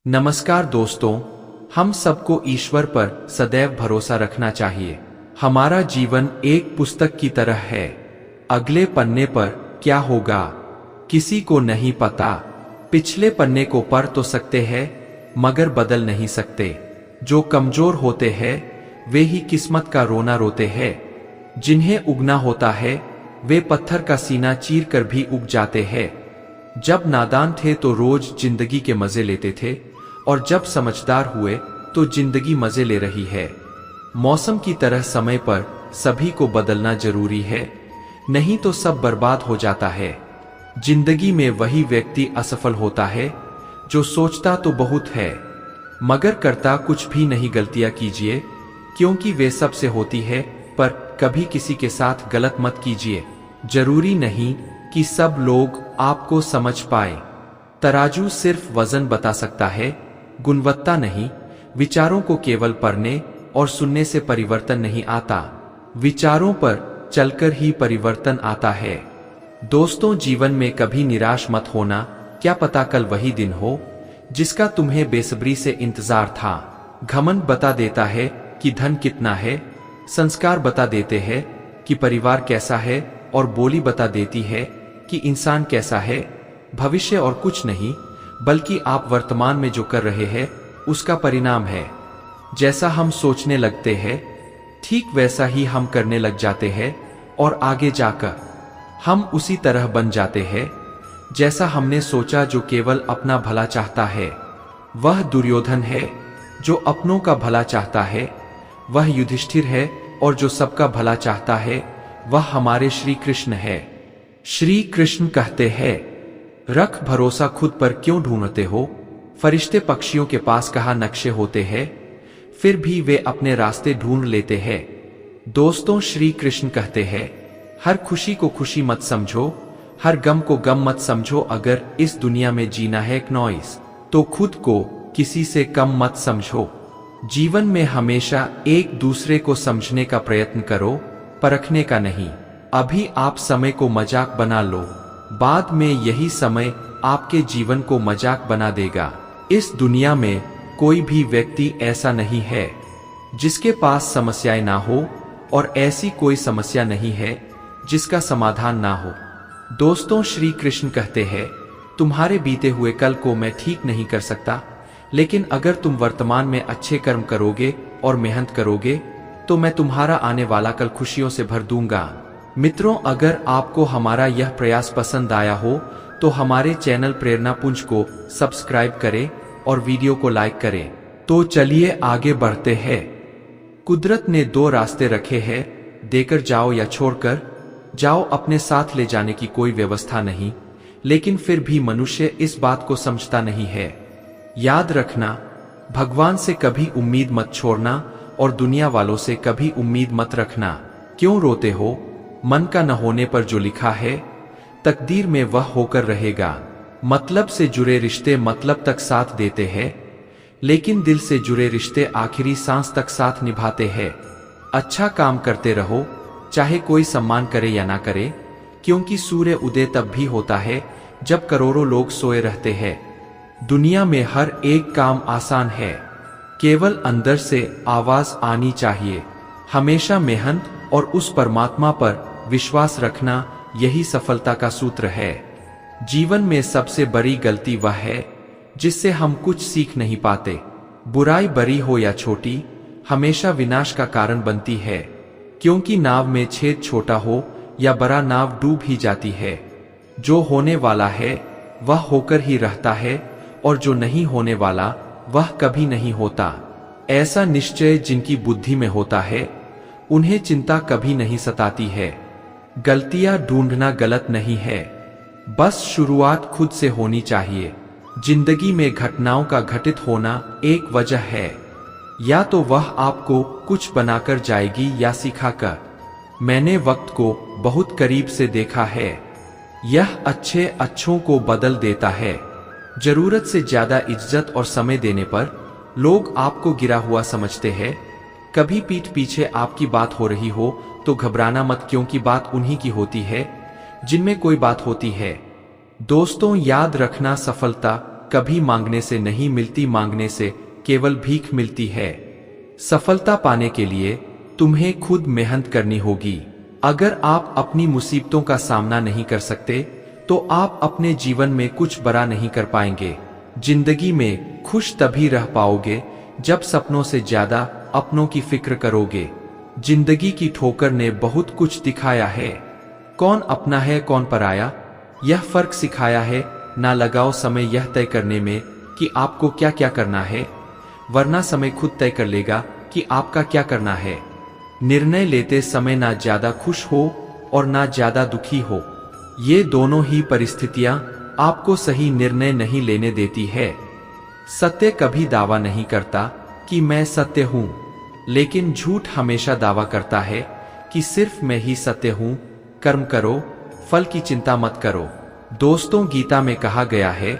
नमस्कार दोस्तों, हम सबको ईश्वर पर सदैव भरोसा रखना चाहिए। हमारा जीवन एक पुस्तक की तरह है। अगले पन्ने पर क्या होगा किसी को नहीं पता। पिछले पन्ने को पढ़ तो सकते हैं मगर बदल नहीं सकते। जो कमजोर होते हैं वे ही किस्मत का रोना रोते हैं। जिन्हें उगना होता है वे पत्थर का सीना चीर कर भी उग जाते हैं। जब नादान थे तो रोज जिंदगी के मजे लेते थे और जब समझदार हुए तो जिंदगी मजे ले रही है। मौसम की तरह समय पर सभी को बदलना जरूरी है, नहीं तो सब बर्बाद हो जाता है। जिंदगी में वही व्यक्ति असफल होता है जो सोचता तो बहुत है मगर करता कुछ भी नहीं। गलतियां कीजिए क्योंकि वे सबसे होती है, पर कभी किसी के साथ गलत मत कीजिए। जरूरी नहीं कि सब लोग आपको समझ पाए। तराजू सिर्फ वजन बता सकता है, गुणवत्ता नहीं। विचारों को केवल पढ़ने और सुनने से परिवर्तन नहीं आता, विचारों पर चलकर ही परिवर्तन आता है। दोस्तों, जीवन में कभी निराश मत होना। क्या पता कल वही दिन हो जिसका तुम्हें बेसब्री से इंतजार था। घमंड बता देता है कि धन कितना है, संस्कार बता देते हैं कि परिवार कैसा है और बोली बता देती है कि इंसान कैसा है। भविष्य और कुछ नहीं बल्कि आप वर्तमान में जो कर रहे हैं उसका परिणाम है। जैसा हम सोचने लगते हैं ठीक वैसा ही हम करने लग जाते हैं और आगे जाकर हम उसी तरह बन जाते हैं जैसा हमने सोचा। जो केवल अपना भला चाहता है वह दुर्योधन है, जो अपनों का भला चाहता है वह युधिष्ठिर है और जो सबका भला चाहता है वह हमारे श्री कृष्ण है। श्री कृष्ण कहते हैं, रख भरोसा खुद पर क्यों ढूंढते हो। फरिश्ते पक्षियों के पास कहाँ नक्शे होते हैं, फिर भी वे अपने रास्ते ढूंढ लेते हैं। दोस्तों, श्री कृष्ण कहते हैं, हर खुशी को खुशी मत समझो, हर गम को गम मत समझो। अगर इस दुनिया में जीना है नॉइस तो खुद को किसी से कम मत समझो। जीवन में हमेशा एक दूसरे को समझने का प्रयत्न करो, परखने का नहीं। अभी आप समय को मजाक बना लो, बाद में यही समय आपके जीवन को मजाक बना देगा। इस दुनिया में कोई भी व्यक्ति ऐसा नहीं है जिसके पास समस्याएं ना हो, और ऐसी कोई समस्या नहीं है जिसका समाधान ना हो। दोस्तों, श्री कृष्ण कहते हैं, तुम्हारे बीते हुए कल को मैं ठीक नहीं कर सकता, लेकिन अगर तुम वर्तमान में अच्छे कर्म करोगे और मेहनत करोगे तो मैं तुम्हारा आने वाला कल खुशियों से भर दूंगा। मित्रों, अगर आपको हमारा यह प्रयास पसंद आया हो तो हमारे चैनल प्रेरणा पुंज को सब्सक्राइब करें और वीडियो को लाइक करें। तो चलिए आगे बढ़ते हैं। कुदरत ने दो रास्ते रखे हैं, देकर जाओ या छोड़कर जाओ। अपने साथ ले जाने की कोई व्यवस्था नहीं, लेकिन फिर भी मनुष्य इस बात को समझता नहीं है। याद रखना, भगवान से कभी उम्मीद मत छोड़ना और दुनिया वालों से कभी उम्मीद मत रखना। क्यों रोते हो? मन का न होने पर जो लिखा है तकदीर में वह होकर रहेगा। मतलब से जुड़े रिश्ते मतलब तक साथ देते हैं, लेकिन दिल से जुड़े रिश्ते आखिरी सांस तक साथ निभाते हैं। अच्छा काम करते रहो, चाहे कोई सम्मान करे या ना करे, क्योंकि सूर्य उदय तब भी होता है जब करोड़ों लोग सोए रहते हैं। दुनिया में हर एक काम आसान है, केवल अंदर से आवाज आनी चाहिए। हमेशा मेहनत और उस परमात्मा पर विश्वास रखना, यही सफलता का सूत्र है। जीवन में सबसे बड़ी गलती वह है जिससे हम कुछ सीख नहीं पाते। बुराई बड़ी हो या छोटी हमेशा विनाश का कारण बनती है, क्योंकि नाव में छेद छोटा हो या बड़ा नाव डूब ही जाती है। जो होने वाला है वह होकर ही रहता है और जो नहीं होने वाला वह कभी नहीं होता। ऐसा निश्चय जिनकी बुद्धि में होता है उन्हें चिंता कभी नहीं सताती है। गलतियां ढूंढना गलत नहीं है, बस शुरुआत खुद से होनी चाहिए। जिंदगी में घटनाओं का घटित होना एक वजह है, या तो वह आपको कुछ बनाकर जाएगी या सिखाकर। मैंने वक्त को बहुत करीब से देखा है, यह अच्छों को बदल देता है। जरूरत से ज्यादा इज्जत और समय देने पर लोग आपको गिरा हुआ समझते हैं। कभी पीठ पीछे आपकी बात हो रही हो तो घबराना मत, क्योंकि बात उन्हीं की होती है जिनमें कोई बात होती है। दोस्तों, याद रखना, सफलता कभी मांगने से नहीं मिलती, मांगने से केवल भीख मिलती है। सफलता पाने के लिए तुम्हें खुद मेहनत करनी होगी। अगर आप अपनी मुसीबतों का सामना नहीं कर सकते तो आप अपने जीवन में कुछ बड़ा नहीं कर पाएंगे। जिंदगी में खुश तभी रह पाओगे जब सपनों से ज्यादा अपनों की फिक्र करोगे। जिंदगी की ठोकर ने बहुत कुछ दिखाया है, कौन अपना है कौन पराया, यह फर्क सिखाया है। ना लगाओ समय यह तय करने में कि आपको क्या क्या करना है, वरना समय खुद तय कर लेगा कि आपका क्या करना है। निर्णय लेते समय ना ज्यादा खुश हो और ना ज्यादा दुखी हो, ये दोनों ही परिस्थितियां आपको सही निर्णय नहीं लेने देती है। सत्य कभी दावा नहीं करता कि मैं सत्य हूं, लेकिन झूठ हमेशा दावा करता है कि सिर्फ मैं ही सत्य हूं। कर्म करो, फल की चिंता मत करो। दोस्तों, गीता में कहा गया है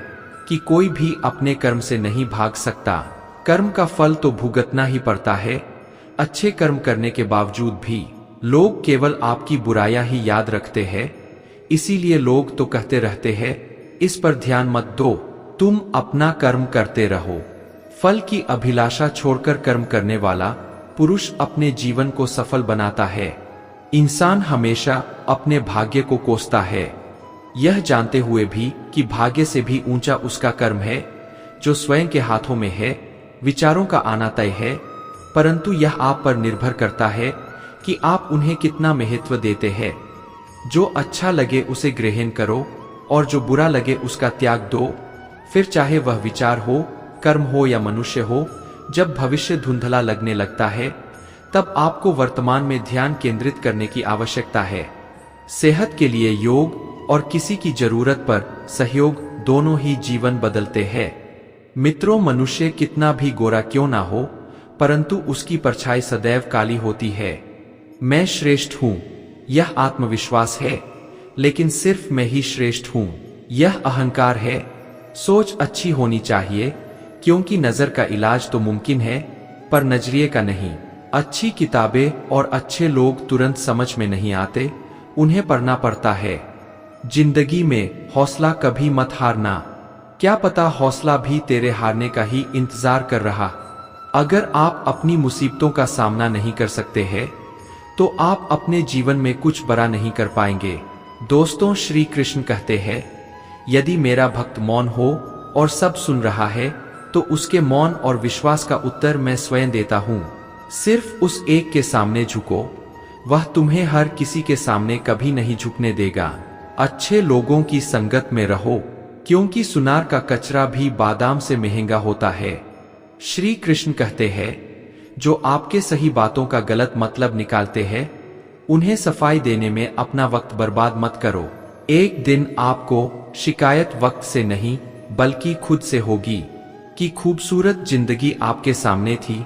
कि कोई भी अपने कर्म से नहीं भाग सकता, कर्म का फल तो भुगतना ही पड़ता है। अच्छे कर्म करने के बावजूद भी लोग केवल आपकी बुराइयां ही याद रखते हैं, इसीलिए लोग तो कहते रहते हैं इस पर ध्यान मत दो, तुम अपना कर्म करते रहो। फल की अभिलाषा छोड़कर कर्म करने वाला पुरुष अपने जीवन को सफल बनाता है। इंसान हमेशा अपने भाग्य को कोसता है, यह जानते हुए भी कि भाग्य से भी ऊंचा उसका कर्म है जो स्वयं के हाथों में है। विचारों का आना तय है, परंतु यह आप पर निर्भर करता है कि आप उन्हें कितना महत्व देते हैं। जो अच्छा लगे उसे ग्रहण करो और जो बुरा लगे उसका त्याग दो। फिर चाहे वह विचार हो, कर्म हो या मनुष्य हो, जब भविष्य धुंधला लगने लगता है तब आपको वर्तमान में ध्यान केंद्रित करने की आवश्यकता है। सेहत के लिए योग और किसी की जरूरत पर सहयोग दोनों ही जीवन बदलते हैं। मित्रों, मनुष्य कितना भी गोरा क्यों ना हो, परंतु उसकी परछाई सदैव काली होती है। मैं श्रेष्ठ हूं, यह आत्मविश्वास है, लेकिन सिर्फ मैं ही श्रेष्ठ हूं, यह अहंकार है। सोच अच्छी होनी चाहिए, क्योंकि नजर का इलाज तो मुमकिन है, पर नजरिए का नहीं। अच्छी किताबें और अच्छे लोग तुरंत समझ में नहीं आते, उन्हें पढ़ना पड़ता है। जिंदगी में हौसला कभी मत हारना, क्या पता हौसला भी तेरे हारने का ही इंतजार कर रहा। अगर आप अपनी मुसीबतों का सामना नहीं कर सकते हैं तो आप अपने जीवन में कुछ बड़ा नहीं कर पाएंगे। दोस्तों, श्री कृष्ण कहते हैं, यदि मेरा भक्त मौन हो और सब सुन रहा है तो उसके मौन और विश्वास का उत्तर मैं स्वयं देता हूं। सिर्फ उस एक के सामने झुको, वह तुम्हें हर किसी के सामने कभी नहीं झुकने देगा। अच्छे लोगों की संगत में रहो, क्योंकि सुनार का कचरा भी बादाम से महंगा होता है। श्री कृष्ण कहते हैं, जो आपके सही बातों का गलत मतलब निकालते हैं उन्हें सफाई देने में अपना वक्त बर्बाद मत करो। एक दिन आपको शिकायत वक्त से नहीं बल्कि खुद से होगी कि खूबसूरत जिंदगी आपके सामने थी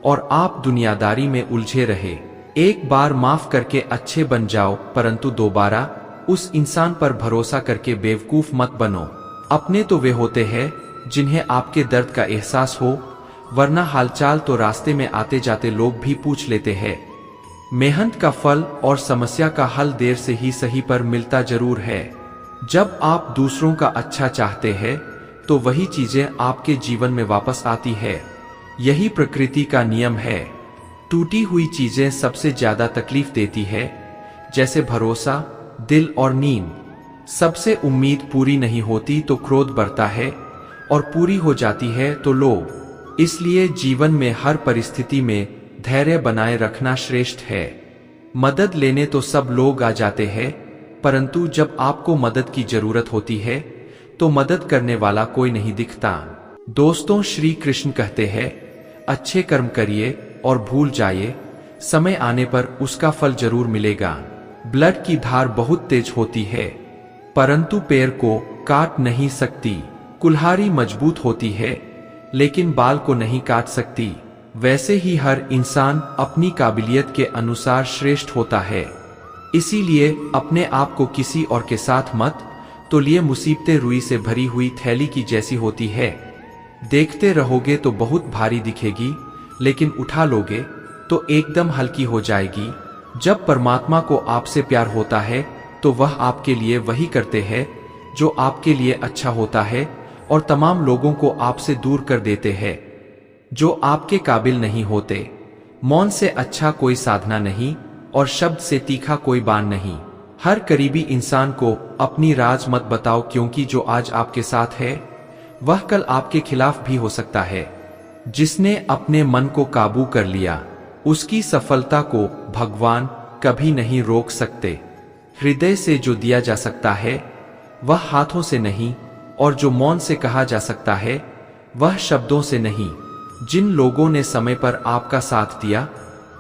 और आप दुनियादारी में उलझे रहे। एक बार माफ करके अच्छे बन जाओ, परंतु दोबारा उस इंसान पर भरोसा करके बेवकूफ मत बनो। अपने तो वे होते हैं जिन्हें आपके दर्द का एहसास हो, वरना हालचाल तो रास्ते में आते जाते लोग भी पूछ लेते हैं। मेहनत का फल और समस्या का हल देर से ही सही पर मिलता जरूर है। जब आप दूसरों का अच्छा चाहते हैं तो वही चीजें आपके जीवन में वापस आती है। यही प्रकृति का नियम है। टूटी हुई चीजें सबसे ज्यादा तकलीफ देती है, जैसे भरोसा, दिल और नींद। सबसे उम्मीद पूरी नहीं होती तो क्रोध बढ़ता है और पूरी हो जाती है तो लोभ। इसलिए जीवन में हर परिस्थिति में धैर्य बनाए रखना श्रेष्ठ है। मदद लेने तो सब लोग आ जाते हैं, परंतु जब आपको मदद की जरूरत होती है तो मदद करने वाला कोई नहीं दिखता। दोस्तों, श्री कृष्ण कहते हैं, अच्छे कर्म करिए और भूल जाइए, समय आने पर उसका फल जरूर मिलेगा। ब्लड की धार बहुत तेज होती है, परंतु पैर को काट नहीं सकती। कुल्हाड़ी मजबूत होती है, लेकिन बाल को नहीं काट सकती। वैसे ही हर इंसान अपनी काबिलियत के अनुसार श्रेष्ठ होता है। इसीलिए अपने आप को किसी और के साथ मत तो लिए। मुसीबतें रुई से भरी हुई थैली की जैसी होती है, देखते रहोगे तो बहुत भारी दिखेगी, लेकिन उठा लोगे तो एकदम हल्की हो जाएगी। जब परमात्मा को आपसे प्यार होता है तो वह आपके लिए वही करते हैं जो आपके लिए अच्छा होता है, और तमाम लोगों को आपसे दूर कर देते हैं जो आपके काबिल नहीं होते। मौन से अच्छा कोई साधना नहीं और शब्द से तीखा कोई बाण नहीं। हर करीबी इंसान को अपनी राज मत बताओ, क्योंकि जो आज आपके साथ है वह कल आपके खिलाफ भी हो सकता है। जिसने अपने मन को काबू कर लिया उसकी सफलता को भगवान कभी नहीं रोक सकते। हृदय से जो दिया जा सकता है वह हाथों से नहीं, और जो मौन से कहा जा सकता है वह शब्दों से नहीं। जिन लोगों ने समय पर आपका साथ दिया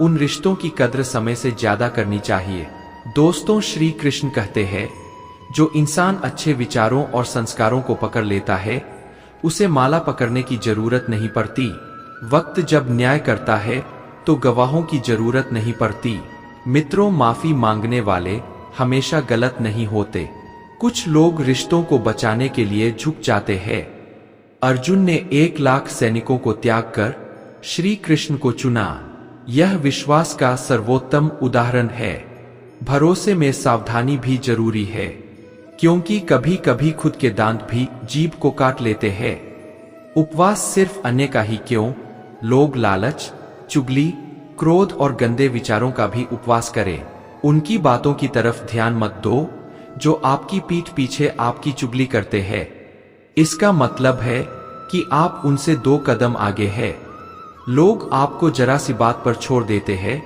उन रिश्तों की कद्र समय से ज्यादा करनी चाहिए। दोस्तों, श्री कृष्ण कहते हैं, जो इंसान अच्छे विचारों और संस्कारों को पकड़ लेता है उसे माला पकड़ने की जरूरत नहीं पड़ती। वक्त जब न्याय करता है तो गवाहों की जरूरत नहीं पड़ती। मित्रों, माफी मांगने वाले हमेशा गलत नहीं होते। कुछ लोग रिश्तों को बचाने के लिए झुक जाते हैं। अर्जुन ने 1 लाख सैनिकों को त्याग कर श्री कृष्ण को चुना। यह विश्वास का सर्वोत्तम उदाहरण है। भरोसे में सावधानी भी जरूरी है, क्योंकि कभी कभी खुद के दांत भी जीभ को काट लेते हैं। उपवास सिर्फ अन्य का ही क्यों, लोग लालच, चुगली, क्रोध और गंदे विचारों का भी उपवास करें। उनकी बातों की तरफ ध्यान मत दो जो आपकी पीठ पीछे आपकी चुगली करते हैं। इसका मतलब है कि आप उनसे 2 कदम आगे हैं। लोग आपको जरा सी बात पर छोड़ देते हैं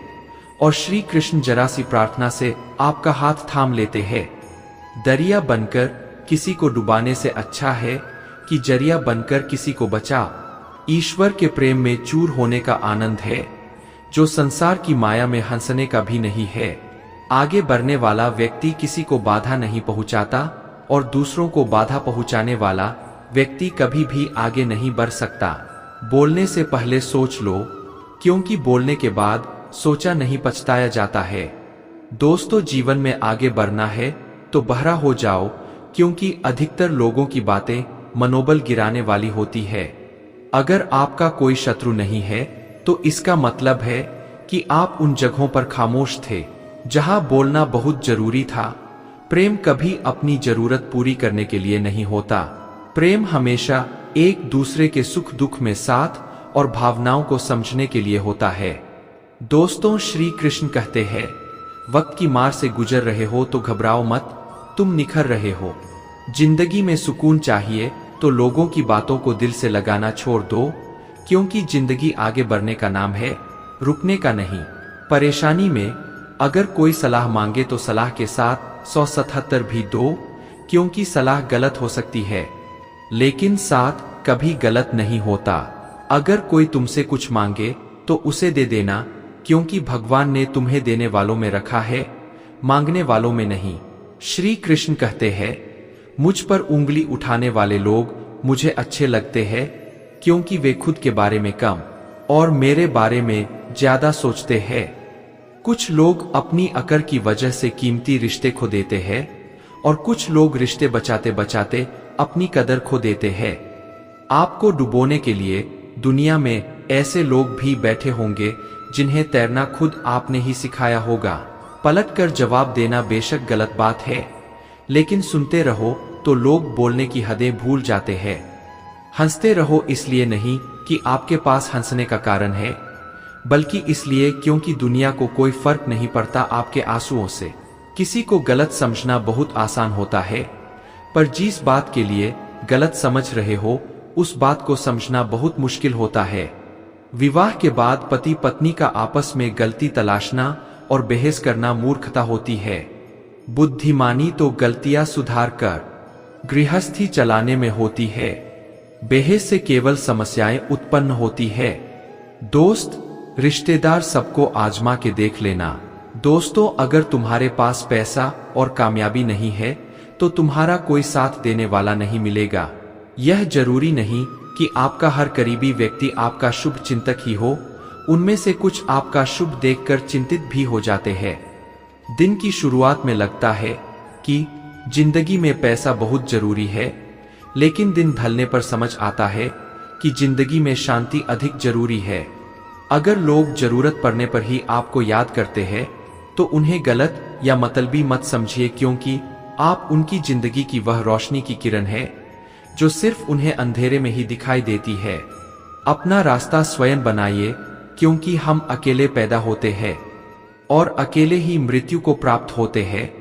और श्री कृष्ण जरा सी प्रार्थना से आपका हाथ थाम लेते हैं। दरिया बनकर किसी को डुबाने से अच्छा है कि जरिया बनकर किसी को बचा। ईश्वर के प्रेम में चूर होने का आनंद है जो संसार की माया में हंसने का भी नहीं है। आगे बढ़ने वाला व्यक्ति किसी को बाधा नहीं पहुंचाता और दूसरों को बाधा पहुंचाने वाला व्यक्ति कभी भी आगे नहीं बढ़ सकता। बोलने से पहले सोच लो, क्योंकि बोलने के बाद सोचा नहीं पछताया जाता है। दोस्तों, जीवन में आगे बढ़ना है तो बहरा हो जाओ, क्योंकि अधिकतर लोगों की बातें मनोबल गिराने वाली होती है। अगर आपका कोई शत्रु नहीं है तो इसका मतलब है कि आप उन जगहों पर खामोश थे जहां बोलना बहुत जरूरी था। प्रेम कभी अपनी जरूरत पूरी करने के लिए नहीं होता। प्रेम हमेशा एक दूसरे के सुख दुख में साथ और भावनाओं को समझने के लिए होता है। दोस्तों, श्री कृष्ण कहते हैं, वक्त की मार से गुजर रहे हो तो घबराओ मत, तुम निखर रहे हो। जिंदगी में सुकून चाहिए तो लोगों की बातों को दिल से लगाना छोड़ दो, क्योंकि जिंदगी आगे बढ़ने का नाम है, रुकने का नहीं। परेशानी में अगर कोई सलाह मांगे तो सलाह के साथ 177 भी दो, क्योंकि सलाह गलत हो सकती है लेकिन साथ कभी गलत नहीं होता। अगर कोई तुमसे कुछ मांगे तो उसे दे देना, क्योंकि भगवान ने तुम्हें देने वालों में रखा है, मांगने वालों में नहीं। श्री कृष्ण कहते हैं, मुझ पर उंगली उठाने वाले लोग मुझे अच्छे लगते हैं, क्योंकि वे खुद के बारे में कम और मेरे बारे में ज्यादा सोचते हैं। कुछ लोग अपनी अकड़ की वजह से कीमती रिश्ते खो देते हैं और कुछ लोग रिश्ते बचाते बचाते अपनी कदर खो देते हैं। आपको डुबोने के लिए दुनिया में ऐसे लोग भी बैठे होंगे जिन्हें तैरना खुद आपने ही सिखाया होगा। पलटकर जवाब देना बेशक गलत बात है, लेकिन सुनते रहो तो लोग बोलने की हदें भूल जाते हैं। हंसते रहो इसलिए नहीं कि आपके पास हंसने का कारण है, बल्कि इसलिए क्योंकि दुनिया को कोई फर्क नहीं पड़ता आपके आंसुओं से। किसी को गलत समझना बहुत आसान होता है, पर जिस बात के लिए गलत समझ रहे हो उस बात को समझना बहुत मुश्किल होता है। विवाह के बाद पति पत्नी का आपस में गलती तलाशना और बहस करना मूर्खता होती है। बुद्धिमानी तो गलतियां सुधार कर गृहस्थी चलाने में होती है। बहस से केवल समस्याएं उत्पन्न होती है। दोस्त, रिश्तेदार सबको आजमा के देख लेना। दोस्तों, अगर तुम्हारे पास पैसा और कामयाबी नहीं है तो तुम्हारा कोई साथ देने वाला नहीं मिलेगा। यह जरूरी नहीं कि आपका हर करीबी व्यक्ति आपका शुभ चिंतक ही हो, उनमें से कुछ आपका शुभ देखकर चिंतित भी हो जाते हैं। दिन की शुरुआत में लगता है कि जिंदगी में पैसा बहुत जरूरी है, लेकिन दिन ढलने पर समझ आता है कि जिंदगी में शांति अधिक जरूरी है। अगर लोग जरूरत पड़ने पर ही आपको याद करते हैं तो उन्हें गलत या मतलबी मत समझिए, क्योंकि आप उनकी जिंदगी की वह रोशनी की किरण है जो सिर्फ उन्हें अंधेरे में ही दिखाई देती है। अपना रास्ता स्वयं बनाइए, क्योंकि हम अकेले पैदा होते हैं और अकेले ही मृत्यु को प्राप्त होते हैं।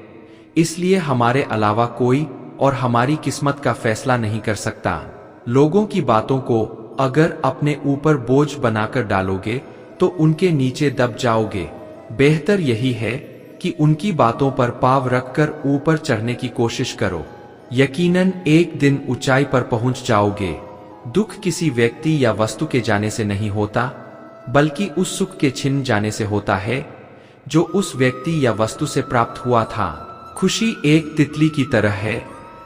इसलिए हमारे अलावा कोई और हमारी किस्मत का फैसला नहीं कर सकता। लोगों की बातों को अगर अपने ऊपर बोझ बनाकर डालोगे तो उनके नीचे दब जाओगे। बेहतर यही है कि उनकी बातों पर पाँव रखकर ऊपर चढ़ने की कोशिश करो। यकीनन एक दिन ऊंचाई पर पहुंच जाओगे। दुख किसी व्यक्ति या वस्तु के जाने से नहीं होता, बल्कि उस सुख के छिन जाने से होता है जो उस व्यक्ति या वस्तु से प्राप्त हुआ था। खुशी एक तितली की तरह है,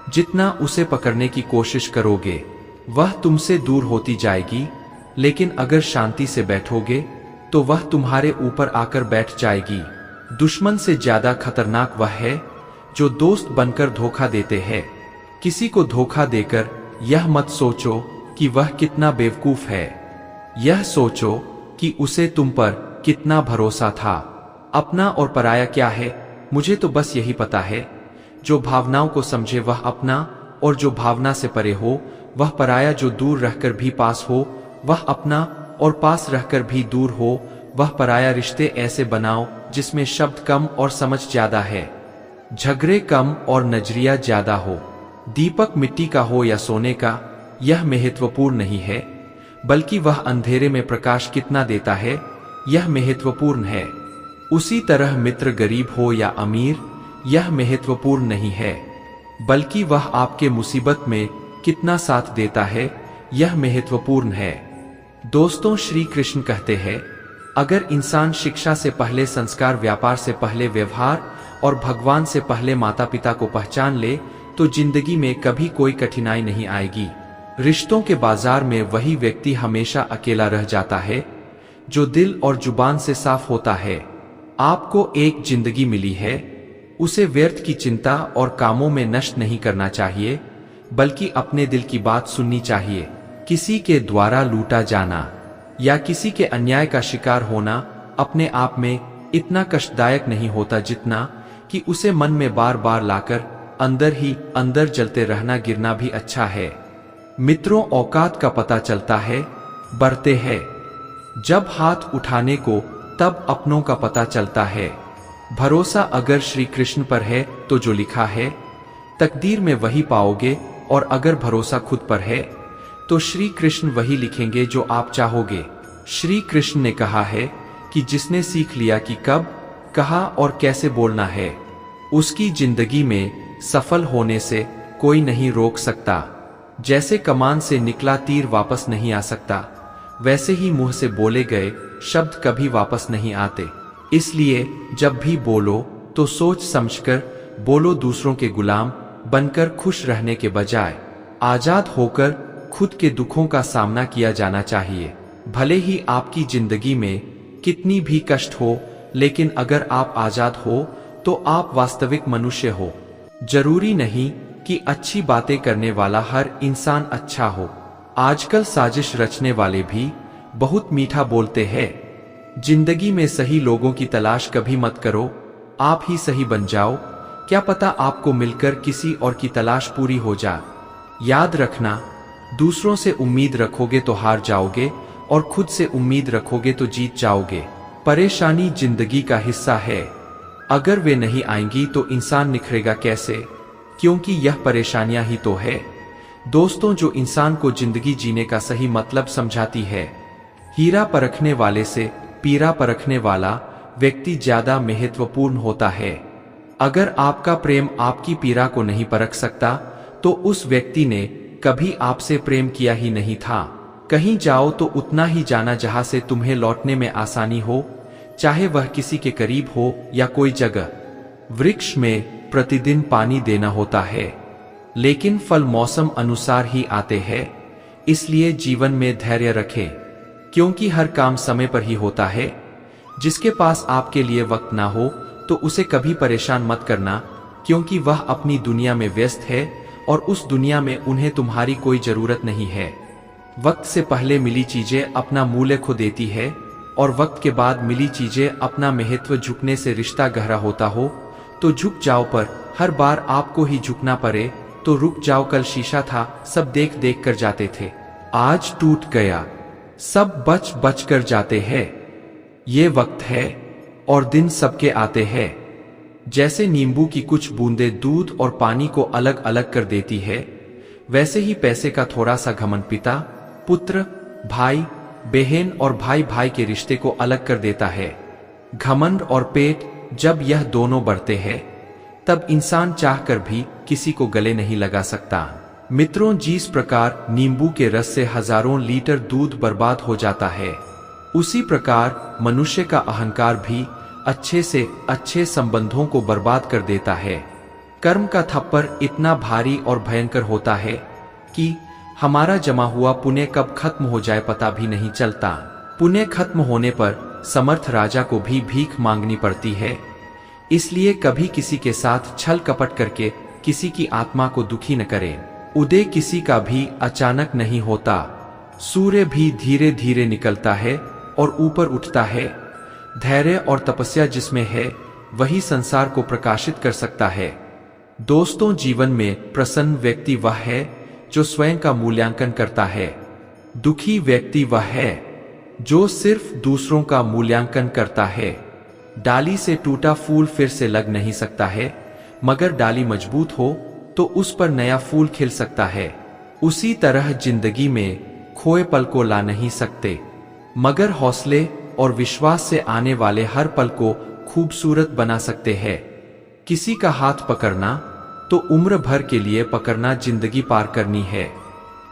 जितना उसे पकड़ने की कोशिश करोगे वह तुमसे दूर होती जाएगी, लेकिन अगर शांति से बैठोगे तो वह तुम्हारे ऊपर आकर बैठ जाएगी। दुश्मन से ज्यादा खतरनाक वह है जो दोस्त बनकर धोखा देते हैं। किसी को धोखा देकर यह मत सोचो कि वह कितना बेवकूफ है, यह सोचो कि उसे तुम पर कितना भरोसा था। अपना और पराया क्या है, मुझे तो बस यही पता है। जो भावनाओं को समझे वह अपना, और जो भावना से परे हो वह पराया। जो दूर रहकर भी पास हो वह अपना, और पास रहकर भी दूर हो वह पराया। रिश्ते ऐसे बनाओ जिसमें शब्द कम और समझ ज्यादा है, झगड़े कम और नजरिया ज्यादा हो। दीपक मिट्टी का हो या सोने का, यह महत्वपूर्ण नहीं है, बल्कि वह अंधेरे में प्रकाश कितना देता है यह महत्वपूर्ण है। उसी तरह मित्र गरीब हो या अमीर, यह महत्वपूर्ण नहीं है, बल्कि वह आपके मुसीबत में कितना साथ देता है यह महत्वपूर्ण है। दोस्तों, श्री कृष्ण कहते हैं, अगर इंसान शिक्षा से पहले संस्कार, व्यापार से पहले व्यवहार और भगवान से पहले माता पिता को पहचान ले तो जिंदगी में कभी कोई कठिनाई नहीं आएगी। रिश्तों के बाजार में वही व्यक्ति हमेशा अकेला रह जाता है जो दिल और जुबान से साफ होता है। आपको एक जिंदगी मिली है, उसे व्यर्थ की चिंता और कामों में नष्ट नहीं करना चाहिए, बल्कि अपने दिल की बात सुननी चाहिए। किसी के द्वारा लूटा जाना या किसी के अन्याय का शिकार होना अपने आप में इतना कष्टदायक नहीं होता जितना कि उसे मन में बार बार लाकर अंदर ही अंदर जलते रहना। गिरना भी अच्छा है। मित्रों, औकात का पता चलता है, बढ़ते हैं जब हाथ उठाने को, तब अपनों का पता चलता है। भरोसा अगर श्री कृष्ण पर है तो जो लिखा है तकदीर में वही पाओगे, और अगर भरोसा खुद पर है तो श्री कृष्ण वही लिखेंगे जो आप चाहोगे। श्री कृष्ण ने कहा है कि जिसने सीख लिया कि कब, कहाँ और कैसे बोलना है, उसकी जिंदगी में सफल होने से कोई नहीं रोक सकता। जैसे कमान से निकला तीर वापस नहीं आ सकता, वैसे ही मुंह से बोले गए शब्द कभी वापस नहीं आते। इसलिए जब भी बोलो तो सोच समझकर बोलो। दूसरों के गुलाम बनकर खुश रहने के बजाय आजाद होकर खुद के दुखों का सामना किया जाना चाहिए। भले ही आपकी जिंदगी में कितनी भी कष्ट हो, लेकिन अगर आप आजाद हो तो आप वास्तविक मनुष्य हो। जरूरी नहीं कि अच्छी बातें करने वाला हर इंसान अच्छा हो। आजकल साजिश रचने वाले भी बहुत मीठा बोलते हैं। जिंदगी में सही लोगों की तलाश कभी मत करो, आप ही सही बन जाओ। क्या पता आपको मिलकर किसी और की तलाश पूरी हो जाए। याद रखना, दूसरों से उम्मीद रखोगे तो हार जाओगे, और खुद से उम्मीद रखोगे तो जीत जाओगे। परेशानी जिंदगी का हिस्सा है, अगर वे नहीं आएंगी तो इंसान निखरेगा कैसे, क्योंकि यह परेशानियां ही तो है दोस्तों जो इंसान को जिंदगी जीने का सही मतलब समझाती है। हीरा परखने वाले से पीरा परखने वाला व्यक्ति ज्यादा महत्वपूर्ण होता है। अगर आपका प्रेम आपकी पीरा को नहीं परख सकता तो उस व्यक्ति ने कभी आपसे प्रेम किया ही नहीं था। कहीं जाओ तो उतना ही जाना जहां से तुम्हें लौटने में आसानी हो, चाहे वह किसी के करीब हो या कोई जगह। वृक्ष में प्रतिदिन पानी देना होता है, लेकिन फल मौसम अनुसार ही आते हैं। इसलिए जीवन में धैर्य रखें, क्योंकि हर काम समय पर ही होता है। जिसके पास आपके लिए वक्त ना हो तो उसे कभी परेशान मत करना, क्योंकि वह अपनी दुनिया में व्यस्त है और उस दुनिया में उन्हें तुम्हारी कोई जरूरत नहीं है। वक्त से पहले मिली चीजें अपना मूल्य खो देती है, और वक्त के बाद मिली चीजें अपना महत्व। झुकने से रिश्ता गहरा होता हो तो झुक जाओ, पर हर बार आपको ही झुकना पड़े तो रुक जाओ, कल शीशा था, सब देख देख कर जाते थे, आज टूट गया, सब बच बच कर जाते हैं। ये वक्त है और दिन सबके आते हैं। जैसे नींबू की कुछ बूंदें दूध और पानी को अलग अलग कर देती है, वैसे ही पैसे का थोड़ा सा घमंड पिता पुत्र, भाई बहन और भाई भाई के रिश्ते को अलग कर देता है। घमंड और पेट जब यह दोनों बढ़ते हैं, तब इंसान चाहकर भी किसी को गले नहीं लगा सकता। मित्रों, जिस प्रकार नींबू के रस से हजारों लीटर दूध बर्बाद हो जाता है, उसी प्रकार मनुष्य का अहंकार भी अच्छे से अच्छे संबंधों को बर्बाद कर देता है। कर्म का थप्पड़ इतना भारी और भयंकर होता है कि हमारा जमा हुआ पुण्य कब खत्म हो जाए पता भी नहीं चलता। पुण्य खत्म होने पर समर्थ राजा को भी भीख मांगनी पड़ती है। इसलिए कभी किसी के साथ छल कपट करके किसी की आत्मा को दुखी न करें। उदय किसी का भी अचानक नहीं होता। सूर्य भी धीरे धीरे निकलता है और ऊपर उठता है। धैर्य और तपस्या जिसमें है, वही संसार को प्रकाशित कर सकता है। दोस्तों, जीवन में प्रसन्न व्यक्ति वह है जो स्वयं का मूल्यांकन करता है। दुखी व्यक्ति वह है जो सिर्फ दूसरों का मूल्यांकन करता है। डाली से टूटा फूल फिर से लग नहीं सकता है, मगर डाली मजबूत हो तो उस पर नया फूल खिल सकता है। उसी तरह जिंदगी में खोए पल को ला नहीं सकते, मगर हौसले और विश्वास से आने वाले हर पल को खूबसूरत बना सकते हैं। किसी का हाथ पकड़ना तो उम्र भर के लिए पकड़ना, जिंदगी पार करनी है।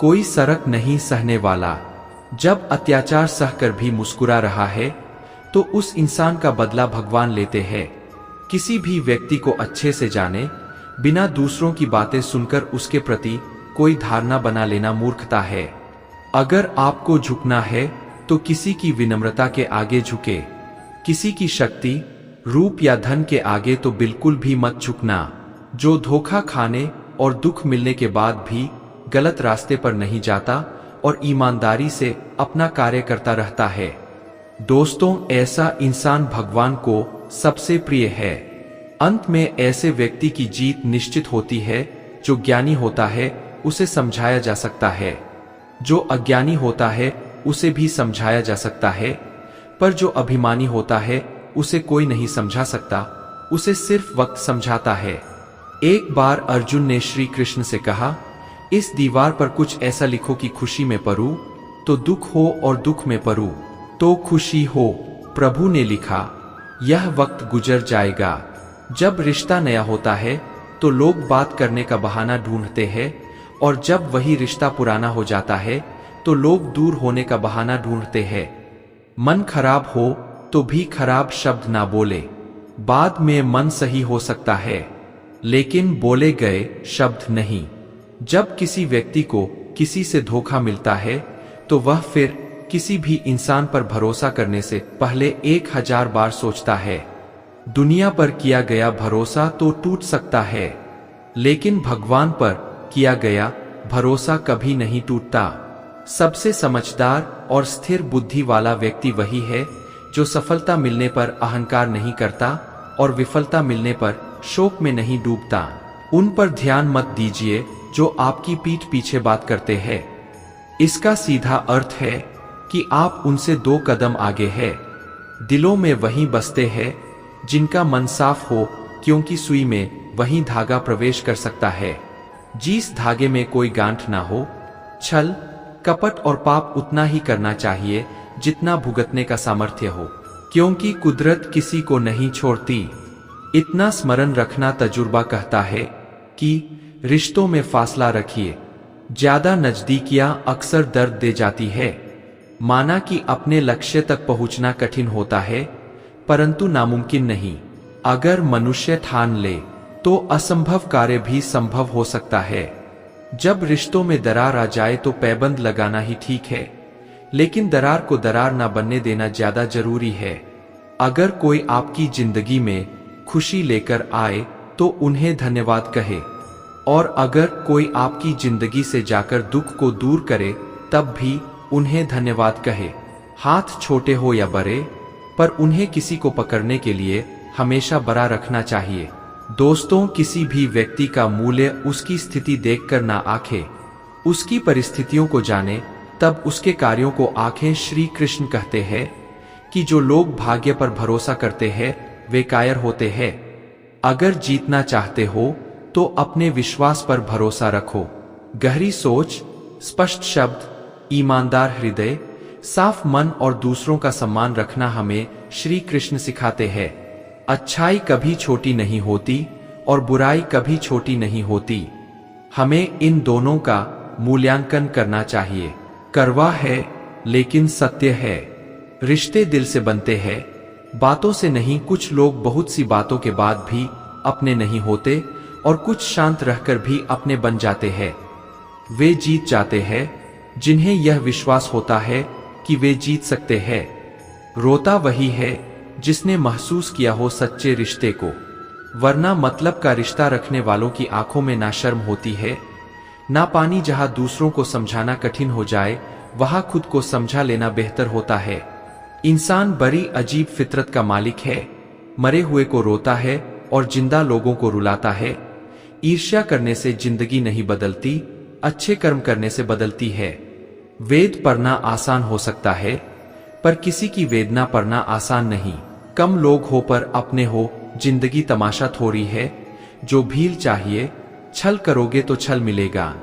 कोई सड़क नहीं सहने वाला। जब अत्याचार सहकर भी मुस्कुरा रहा है तो उस इंसान का बदला भगवान लेते हैं। किसी भी व्यक्ति को अच्छे से जाने बिना दूसरों की बातें सुनकर उसके प्रति कोई धारणा बना लेना मूर्खता है। अगर आपको झुकना है तो किसी की विनम्रता के आगे झुके। किसी की शक्ति, रूप या धन के आगे तो बिल्कुल भी मत झुकना। जो धोखा खाने और दुख मिलने के बाद भी गलत रास्ते पर नहीं जाता और ईमानदारी से अपना कार्य करता रहता है, दोस्तों, ऐसा इंसान भगवान को सबसे प्रिय है। अंत में ऐसे व्यक्ति की जीत निश्चित होती है। जो ज्ञानी होता है उसे समझाया जा सकता है, जो अज्ञानी होता है उसे भी समझाया जा सकता है, पर जो अभिमानी होता है उसे कोई नहीं समझा सकता, उसे सिर्फ वक्त समझाता है। एक बार अर्जुन ने श्री कृष्ण से कहा, इस दीवार पर कुछ ऐसा लिखो कि खुशी में पढूं तो दुख हो और दुख में पढूं तो खुशी हो। प्रभु ने लिखा, यह वक्त गुजर जाएगा। जब रिश्ता नया होता है तो लोग बात करने का बहाना ढूंढते हैं, और जब वही रिश्ता पुराना हो जाता है तो लोग दूर होने का बहाना ढूंढते हैं। मन खराब हो तो भी खराब शब्द ना बोले। बाद में मन सही हो सकता है, लेकिन बोले गए शब्द नहीं। जब किसी व्यक्ति को किसी से धोखा मिलता है तो वह फिर किसी भी इंसान पर भरोसा करने से पहले 1000 बार सोचता है। दुनिया पर किया गया भरोसा तो टूट सकता है, लेकिन भगवान पर किया गया भरोसा कभी नहीं टूटता। सबसे समझदार और स्थिर बुद्धि वाला व्यक्ति वही है जो सफलता मिलने पर अहंकार नहीं करता और विफलता मिलने पर शोक में नहीं डूबता। उन पर ध्यान मत दीजिए जो आपकी पीठ पीछे बात करते हैं। इसका सीधा अर्थ है कि आप उनसे 2 कदम आगे हैं। दिलों में वहीं बसते हैं जिनका मन साफ हो, क्योंकि सुई में वहीं धागा प्रवेश कर सकता है। जिस धागे में कोई गांठ ना हो। छल, कपट और पाप उतना ही करना चाहिए जितना भुगतने का सामर्थ्य हो, क्योंकि कुदरत किसी को नहीं छोड़ती। इतना स्मरण रखना तजुर्बा कहता है कि रिश्तों में फासला रखिए। ज्यादा नजदीकियां अक्सर दर्द दे जाती है। माना कि अपने लक्ष्य तक पहुंचना कठिन होता है, परंतु नामुमकिन नहीं। अगर मनुष्य ठान ले तो असंभव कार्य भी संभव हो सकता है। जब रिश्तों में दरार आ जाए तो पैबंद लगाना ही ठीक है, लेकिन दरार को दरार ना बनने देना ज्यादा जरूरी है। अगर कोई आपकी जिंदगी में खुशी लेकर आए तो उन्हें धन्यवाद कहे, और अगर कोई आपकी जिंदगी से जाकर दुख को दूर करे तब भी उन्हें धन्यवाद कहे। हाथ छोटे हो या बड़े, पर उन्हें किसी को पकड़ने के लिए हमेशा बड़ा रखना चाहिए। दोस्तों, किसी भी व्यक्ति का मूल्य उसकी स्थिति देखकर ना आंखें, उसकी परिस्थितियों को जाने तब उसके कार्यों को आंखें। श्री कृष्ण कहते हैं कि जो लोग भाग्य पर भरोसा करते हैं वे कायर होते हैं। अगर जीतना चाहते हो तो अपने विश्वास पर भरोसा रखो। गहरी सोच, स्पष्ट शब्द, ईमानदार हृदय, साफ मन और दूसरों का सम्मान रखना हमें श्री कृष्ण सिखाते हैं। अच्छाई कभी छोटी नहीं होती और बुराई कभी छोटी नहीं होती। हमें इन दोनों का मूल्यांकन करना चाहिए। कड़वा है लेकिन सत्य है। रिश्ते दिल से बनते हैं, बातों से नहीं। कुछ लोग बहुत सी बातों के बाद भी अपने नहीं होते और कुछ शांत रहकर भी अपने बन जाते हैं। वे जीत जाते हैं जिन्हें यह विश्वास होता है कि वे जीत सकते हैं। रोता वही है जिसने महसूस किया हो सच्चे रिश्ते को, वरना मतलब का रिश्ता रखने वालों की आंखों में ना शर्म होती है ना पानी। जहां दूसरों को समझाना कठिन हो जाए वहां खुद को समझा लेना बेहतर होता है। इंसान बड़ी अजीब फितरत का मालिक है। मरे हुए को रोता है और जिंदा लोगों को रुलाता है। ईर्ष्या करने से जिंदगी नहीं बदलती, अच्छे कर्म करने से बदलती है। वेद पढ़ना आसान हो सकता है पर किसी की वेदना पढ़ना आसान नहीं। कम लोग हो पर अपने हो, जिंदगी तमाशा थोड़ी है। जो भील चाहिए, छल करोगे तो छल मिलेगा,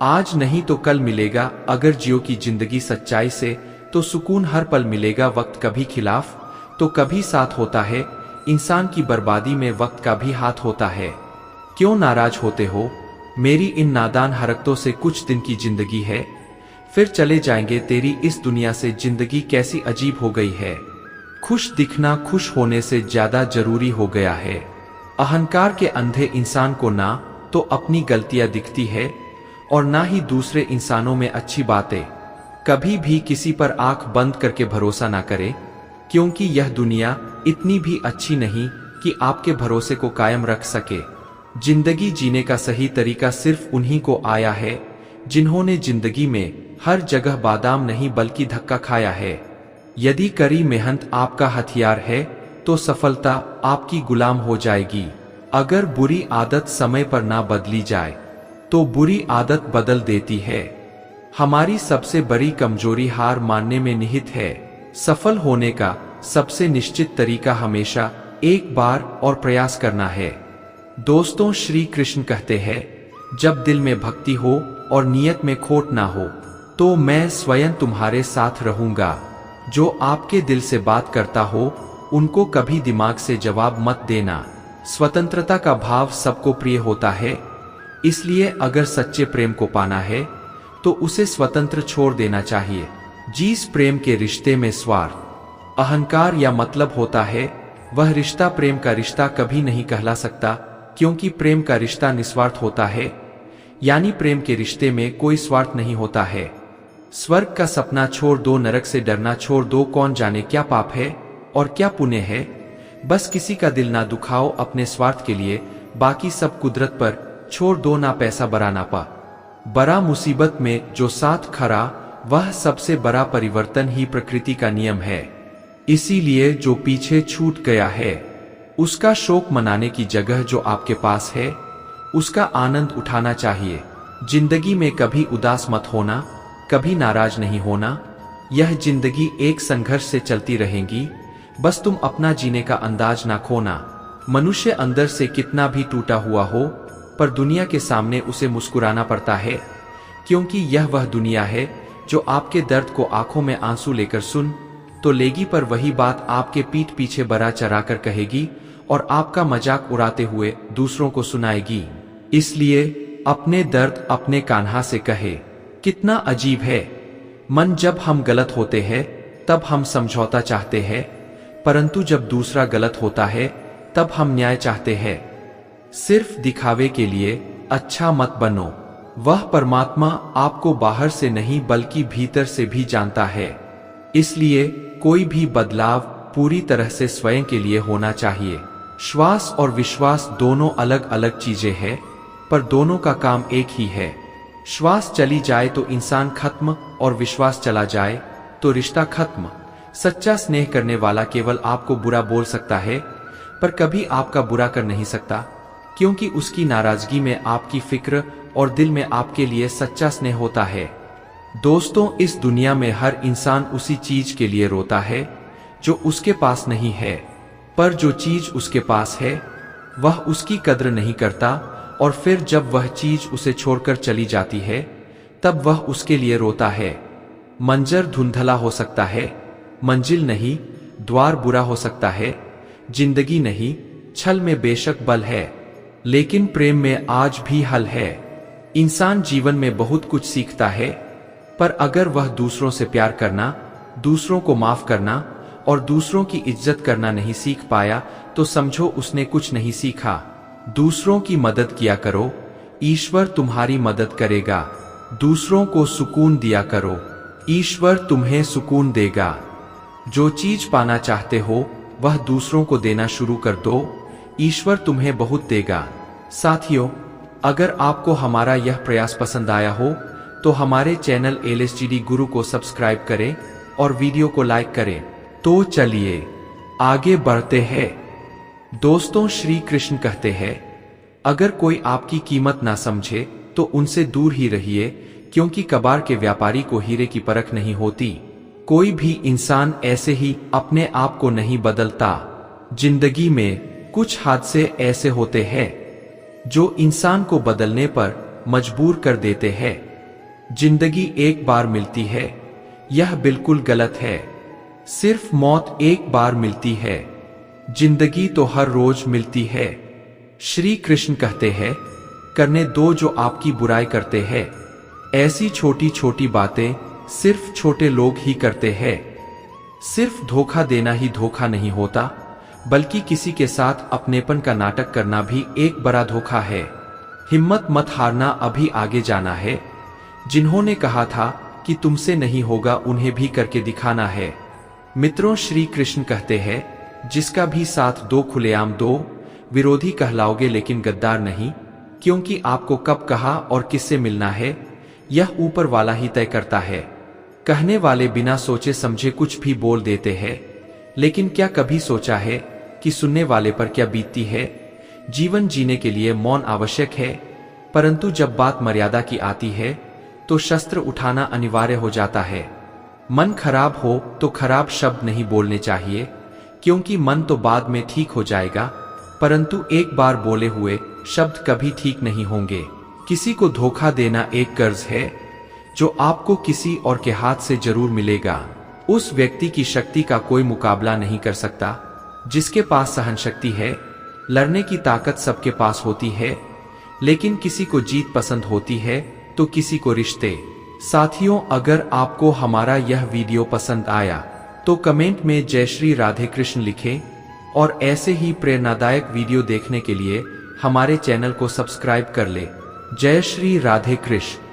आज नहीं तो कल मिलेगा। अगर जियो की जिंदगी सच्चाई से तो सुकून हर पल मिलेगा। वक्त कभी खिलाफ तो कभी साथ होता है। इंसान की बर्बादी में वक्त का भी हाथ होता है। क्यों नाराज होते हो? मेरी इन नादान हरकतों से कुछ दिन की जिंदगी है, फिर चले जाएंगे। तेरी इस दुनिया से जिंदगी कैसी अजीब हो गई है। खुश दिखना खुश होने से ज्यादा जरूरी हो गया है। अहंकार के अंधे इंसान को ना तो अपनी गलतियां दिखती है और ना ही दूसरे इंसानों में अच्छी बातें। कभी भी किसी पर आंख बंद करके भरोसा ना करें, क्योंकि यह दुनिया इतनी भी अच्छी नहीं कि आपके भरोसे को कायम रख सके। जिंदगी जीने का सही तरीका सिर्फ उन्हीं को आया है जिन्होंने जिंदगी में हर जगह बादाम नहीं बल्कि धक्का खाया है। यदि कड़ी मेहनत आपका हथियार है तो सफलता आपकी गुलाम हो जाएगी। अगर बुरी आदत समय पर ना बदली जाए तो बुरी आदत बदल देती है। हमारी सबसे बड़ी कमजोरी हार मानने में निहित है। सफल होने का सबसे निश्चित तरीका हमेशा एक बार और प्रयास करना है। दोस्तों, श्री कृष्ण कहते हैं, जब दिल में भक्ति हो और नियत में खोट ना हो तो मैं स्वयं तुम्हारे साथ रहूंगा। जो आपके दिल से बात करता हो उनको कभी दिमाग से जवाब मत देना। स्वतंत्रता का भाव सबको प्रिय होता है, इसलिए अगर सच्चे प्रेम को पाना है तो उसे स्वतंत्र छोड़ देना चाहिए। जिस प्रेम के रिश्ते में स्वार्थ, अहंकार या मतलब होता है वह रिश्ता प्रेम का रिश्ता कभी नहीं कहला सकता, क्योंकि प्रेम का रिश्ता निस्वार्थ होता है। यानी प्रेम के रिश्ते में कोई स्वार्थ नहीं होता है। स्वर्ग का सपना छोड़ दो, नरक से डरना छोड़ दो। कौन जाने क्या पाप है और क्या पुण्य है। बस किसी का दिल ना दुखाओ अपने स्वार्थ के लिए, बाकी सब कुदरत पर छोड़ दो। ना पैसा बड़ा ना पा बड़ा, मुसीबत में जो साथ खड़ा वह सबसे बड़ा परिवर्तन ही प्रकृति का नियम है। इसीलिए जो पीछे छूट गया है उसका शोक मनाने की जगह जो आपके पास है उसका आनंद उठाना चाहिए। जिंदगी में कभी उदास मत होना, कभी नाराज नहीं होना। यह जिंदगी एक संघर्ष से चलती रहेगी, बस तुम अपना जीने का अंदाज ना खोना। मनुष्य अंदर से कितना भी टूटा हुआ हो पर दुनिया के सामने उसे मुस्कुराना पड़ता है, क्योंकि यह वह दुनिया है जो आपके दर्द को आंखों में आंसू लेकर सुन तो लेगी, पर वही बात आपके पीठ पीछे बरा चढ़ा कर कहेगी और आपका मजाक उड़ाते हुए दूसरों को सुनाएगी। इसलिए अपने दर्द अपने कान्हा से कहे। कितना अजीब है मन, जब हम गलत होते हैं तब हम समझौता चाहते हैं, परंतु जब दूसरा गलत होता है तब हम न्याय चाहते हैं। सिर्फ दिखावे के लिए अच्छा मत बनो। वह परमात्मा आपको बाहर से नहीं बल्कि भीतर से भी जानता है। इसलिए कोई भी बदलाव पूरी तरह से स्वयं के लिए होना चाहिए। श्वास और विश्वास दोनों अलग अलग चीजें हैं, पर दोनों का काम एक ही है। श्वास चली जाए तो इंसान खत्म और विश्वास चला जाए तो रिश्ता खत्म। सच्चा स्नेह करने वाला केवल आपको बुरा बोल सकता है पर कभी आपका बुरा कर नहीं सकता। क्योंकि उसकी नाराजगी में आपकी फिक्र और दिल में आपके लिए सच्चा स्नेह होता है। दोस्तों, इस दुनिया में हर इंसान उसी चीज के लिए रोता है जो उसके पास नहीं है, पर जो चीज उसके पास है वह उसकी कद्र नहीं करता, और फिर जब वह चीज उसे छोड़कर चली जाती है तब वह उसके लिए रोता है। मंजर धुंधला हो सकता है, मंजिल नहीं, द्वार बुरा हो सकता है, जिंदगी नहीं, छल में बेशक बल है, लेकिन प्रेम में आज भी हल है। इंसान जीवन में बहुत कुछ सीखता है, पर अगर वह दूसरों से प्यार करना, दूसरों को माफ करना और दूसरों की इज्जत करना नहीं सीख पाया तो समझो उसने कुछ नहीं सीखा। दूसरों की मदद किया करो, ईश्वर तुम्हारी मदद करेगा। दूसरों को सुकून दिया करो, ईश्वर तुम्हें सुकून देगा। जो चीज पाना चाहते हो वह दूसरों को देना शुरू कर दो, ईश्वर तुम्हें बहुत देगा। साथियों, अगर आपको हमारा यह प्रयास पसंद आया हो तो हमारे चैनल LSTD गुरु को सब्सक्राइब करें और वीडियो को लाइक करें। तो चलिए आगे बढ़ते हैं। दोस्तों, श्री कृष्ण कहते हैं, अगर कोई आपकी कीमत ना समझे तो उनसे दूर ही रहिए, क्योंकि कबाड़ के व्यापारी को हीरे की परख नहीं होती। कोई भी इंसान ऐसे ही अपने आप को नहीं बदलता। जिंदगी में कुछ हादसे ऐसे होते हैं जो इंसान को बदलने पर मजबूर कर देते हैं। जिंदगी एक बार मिलती है, यह बिल्कुल गलत है। सिर्फ मौत एक बार मिलती है, जिंदगी तो हर रोज मिलती है। श्री कृष्ण कहते हैं, करने दो जो आपकी बुराई करते हैं। ऐसी छोटी छोटी बातें सिर्फ छोटे लोग ही करते हैं। सिर्फ धोखा देना ही धोखा नहीं होता, बल्कि किसी के साथ अपनेपन का नाटक करना भी एक बड़ा धोखा है। हिम्मत मत हारना, अभी आगे जाना है। जिन्होंने कहा था कि तुमसे नहीं होगा, उन्हें भी करके दिखाना है। मित्रों, श्री कृष्ण कहते हैं, जिसका भी साथ दो खुलेआम दो, विरोधी कहलाओगे लेकिन गद्दार नहीं, क्योंकि आपको कब कहा और किससे मिलना है यह ऊपर वाला ही तय करता है। कहने वाले बिना सोचे समझे कुछ भी बोल देते हैं, लेकिन क्या कभी सोचा है कि सुनने वाले पर क्या बीतती है। जीवन जीने के लिए मौन आवश्यक है, परंतु जब बात मर्यादा की आती है तो शस्त्र उठाना अनिवार्य हो जाता है। मन खराब हो तो खराब शब्द नहीं बोलने चाहिए, क्योंकि मन तो बाद में ठीक हो जाएगा, परंतु एक बार बोले हुए शब्द कभी ठीक नहीं होंगे। किसी को धोखा देना एक कर्ज है जो आपको किसी और के हाथ से जरूर मिलेगा। उस व्यक्ति की शक्ति का कोई मुकाबला नहीं कर सकता। जिसके पास सहन शक्ति है, लड़ने की ताकत सबके पास होती है, लेकिन किसी को जीत पसंद होती है तो किसी को रिश्ते। साथियों, अगर आपको हमारा यह वीडियो पसंद आया तो कमेंट में जय श्री राधे कृष्ण लिखें, और ऐसे ही प्रेरणादायक वीडियो देखने के लिए हमारे चैनल को सब्सक्राइब कर ले। जय श्री राधे कृष्ण।